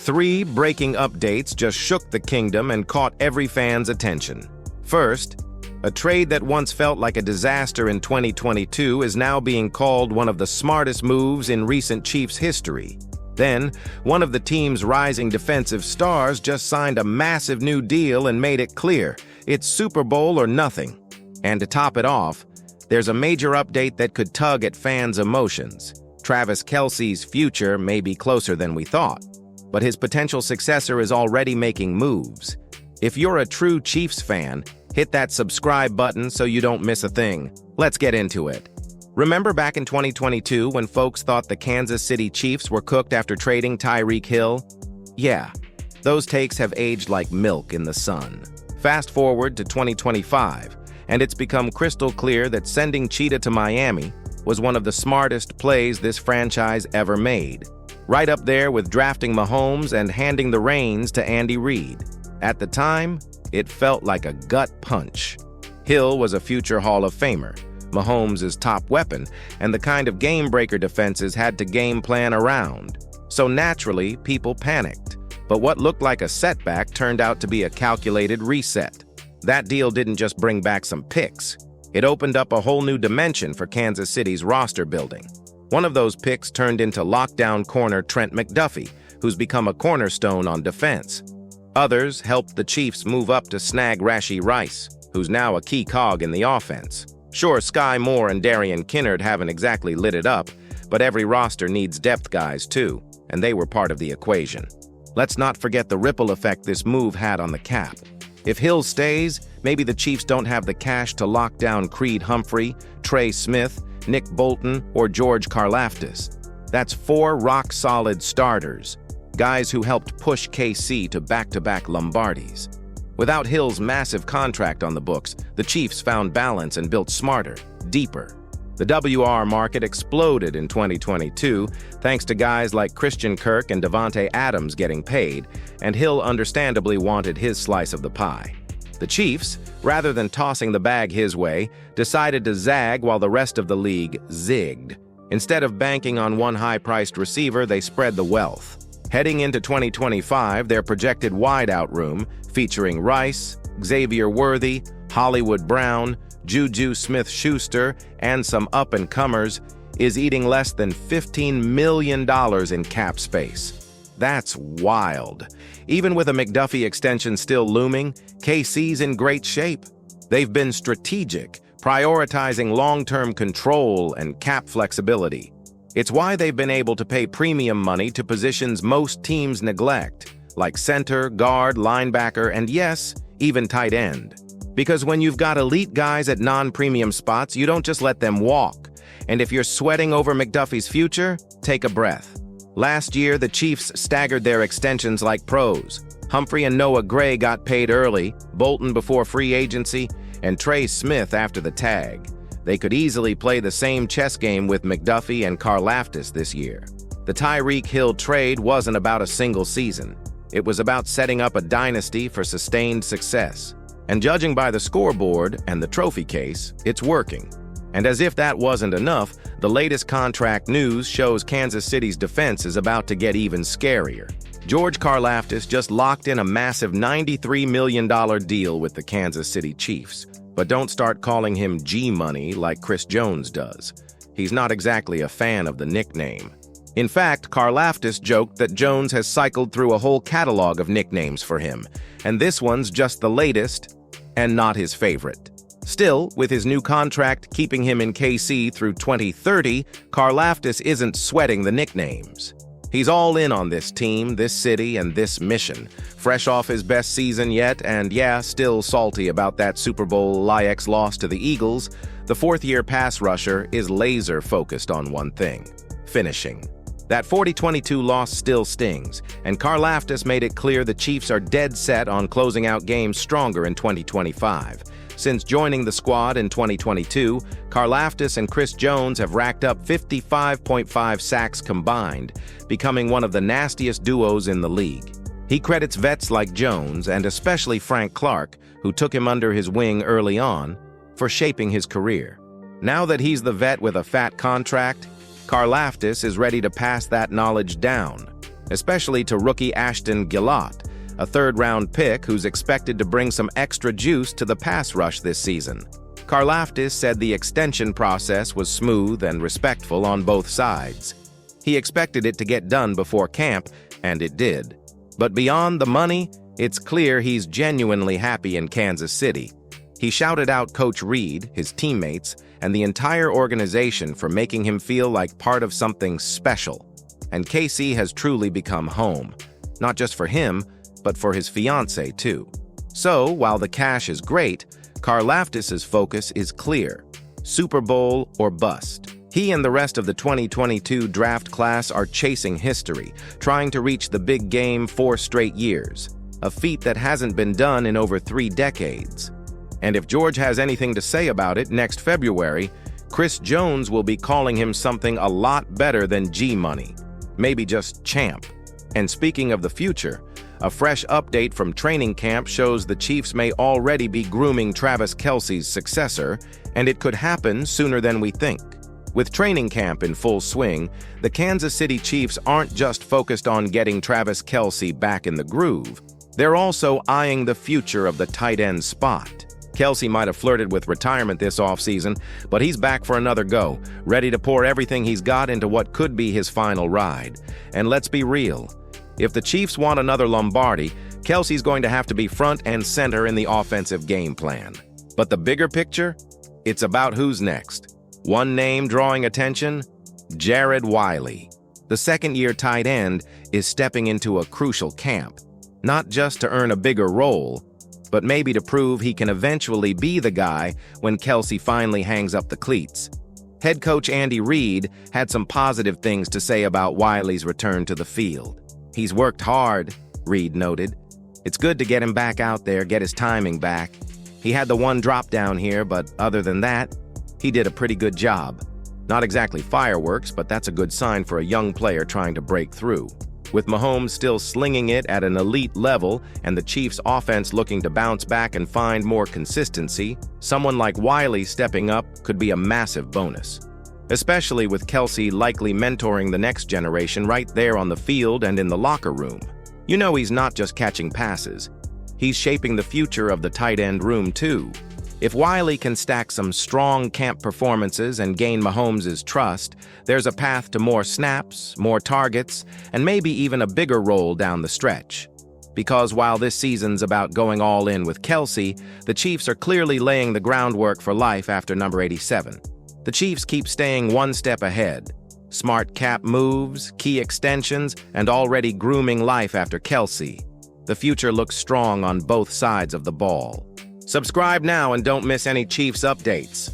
Three breaking updates just shook the kingdom and caught every fan's attention. First, a trade that once felt like a disaster in 2022 is now being called one of the smartest moves in recent Chiefs history. Then, one of the team's rising defensive stars just signed a massive new deal and made it clear it's Super Bowl or nothing. And to top it off, there's a major update that could tug at fans' emotions. Travis Kelce's future may be closer than we thought, but his potential successor is already making moves. If you're a true Chiefs fan, hit that subscribe button so you don't miss a thing. Let's get into it. Remember back in 2022 when folks thought the Kansas City Chiefs were cooked after trading Tyreek Hill? Yeah, those takes have aged like milk in the sun. Fast forward to 2025, and it's become crystal clear that sending Cheetah to Miami was one of the smartest plays this franchise ever made. Right up there with drafting Mahomes and handing the reins to Andy Reid. At the time, it felt like a gut punch. Hill was a future Hall of Famer, Mahomes' top weapon, and the kind of game-breaker defenses had to game plan around. So naturally, people panicked. But what looked like a setback turned out to be a calculated reset. That deal didn't just bring back some picks. It opened up a whole new dimension for Kansas City's roster building. One of those picks turned into lockdown corner Trent McDuffie, who's become a cornerstone on defense. Others helped the Chiefs move up to snag Rashee Rice, who's now a key cog in the offense. Sure, Sky Moore and Darian Kinnard haven't exactly lit it up, but every roster needs depth guys too, and they were part of the equation. Let's not forget the ripple effect this move had on the cap. If Hill stays, maybe the Chiefs don't have the cash to lock down Creed Humphrey, Trey Smith, Nick Bolton, or George Karlaftis. That's four rock-solid starters, guys who helped push KC to back-to-back Lombardis. Without Hill's massive contract on the books, the Chiefs found balance and built smarter, deeper. The WR market exploded in 2022 thanks to guys like Christian Kirk and Davante Adams getting paid, and Hill understandably wanted his slice of the pie. The Chiefs, rather than tossing the bag his way, decided to zag while the rest of the league zigged. Instead of banking on one high-priced receiver, they spread the wealth. Heading into 2025, their projected wideout room, featuring Rice, Xavier Worthy, Hollywood Brown, Juju Smith-Schuster, and some up-and-comers, is eating less than $15 million in cap space. That's wild. Even with a McDuffie extension still looming, KC's in great shape. They've been strategic, prioritizing long-term control and cap flexibility. It's why they've been able to pay premium money to positions most teams neglect, like center, guard, linebacker, and yes, even tight end. Because when you've got elite guys at non-premium spots, you don't just let them walk. And if you're sweating over McDuffie's future, take a breath. Last year, the Chiefs staggered their extensions like pros. Humphrey and Noah Gray got paid early, Bolton before free agency, and Trey Smith after the tag. They could easily play the same chess game with McDuffie and Karlaftis this year. The Tyreek Hill trade wasn't about a single season. It was about setting up a dynasty for sustained success. And judging by the scoreboard and the trophy case, it's working. And as if that wasn't enough, the latest contract news shows Kansas City's defense is about to get even scarier. George Karlaftis just locked in a massive $93 million deal with the Kansas City Chiefs. But don't start calling him G-Money like Chris Jones does. He's not exactly a fan of the nickname. In fact, Karlaftis joked that Jones has cycled through a whole catalog of nicknames for him, and this one's just the latest and not his favorite. Still, with his new contract keeping him in KC through 2030, Karlaftis isn't sweating the nicknames. He's all in on this team, this city, and this mission. Fresh off his best season yet, and yeah, still salty about that Super Bowl LAX loss to the Eagles, the fourth-year pass rusher is laser-focused on one thing: finishing. That 40-22 loss still stings, and Karlaftis made it clear the Chiefs are dead set on closing out games stronger in 2025. Since joining the squad in 2022, Karlaftis and Chris Jones have racked up 55.5 sacks combined, becoming one of the nastiest duos in the league. He credits vets like Jones, and especially Frank Clark, who took him under his wing early on, for shaping his career. Now that he's the vet with a fat contract, Karlaftis is ready to pass that knowledge down. especially to rookie Ashton Gillott, a third-round pick who's expected to bring some extra juice to the pass rush this season. Karlaftis said the extension process was smooth and respectful on both sides. He expected it to get done before camp, and it did. But beyond the money, it's clear he's genuinely happy in Kansas City. He shouted out Coach Reid, his teammates, and the entire organization for making him feel like part of something special. And KC has truly become home, not just for him, but for his fiancée too. So, while the cash is great, Karlaftis' focus is clear: Super Bowl or bust. He and the rest of the 2022 draft class are chasing history, trying to reach the big game 4 straight years, a feat that hasn't been done in over 3 decades. And if George has anything to say about it next February, Chris Jones will be calling him something a lot better than G-Money, maybe just champ. And speaking of the future, a fresh update from training camp shows the Chiefs may already be grooming Travis Kelce's successor, and it could happen sooner than we think. With training camp in full swing, the Kansas City Chiefs aren't just focused on getting Travis Kelce back in the groove. They're also eyeing the future of the tight end spot. Kelce might have flirted with retirement this offseason, but he's back for another go, ready to pour everything he's got into what could be his final ride. And let's be real, if the Chiefs want another Lombardi, Kelce's going to have to be front and center in the offensive game plan. But the bigger picture? It's about who's next. One name drawing attention? Jared Wiley. The second-year tight end is stepping into a crucial camp, not just to earn a bigger role, but maybe to prove he can eventually be the guy when Kelce finally hangs up the cleats. Head coach Andy Reid had some positive things to say about Wiley's return to the field. He's worked hard, Reid noted. It's good to get him back out there, get his timing back. He had the one drop down here, but other than that, he did a pretty good job. Not exactly fireworks, but that's a good sign for a young player trying to break through. With Mahomes still slinging it at an elite level and the Chiefs' offense looking to bounce back and find more consistency, someone like Wiley stepping up could be a massive bonus. Especially with Kelce likely mentoring the next generation right there on the field and in the locker room. You know he's not just catching passes. He's shaping the future of the tight end room too. If Wiley can stack some strong camp performances and gain Mahomes' trust, there's a path to more snaps, more targets, and maybe even a bigger role down the stretch. Because while this season's about going all in with Kelce, the Chiefs are clearly laying the groundwork for life after number 87. The Chiefs keep staying one step ahead. Smart cap moves, key extensions, and already grooming life after Kelce. The future looks strong on both sides of the ball. Subscribe now and don't miss any Chiefs updates.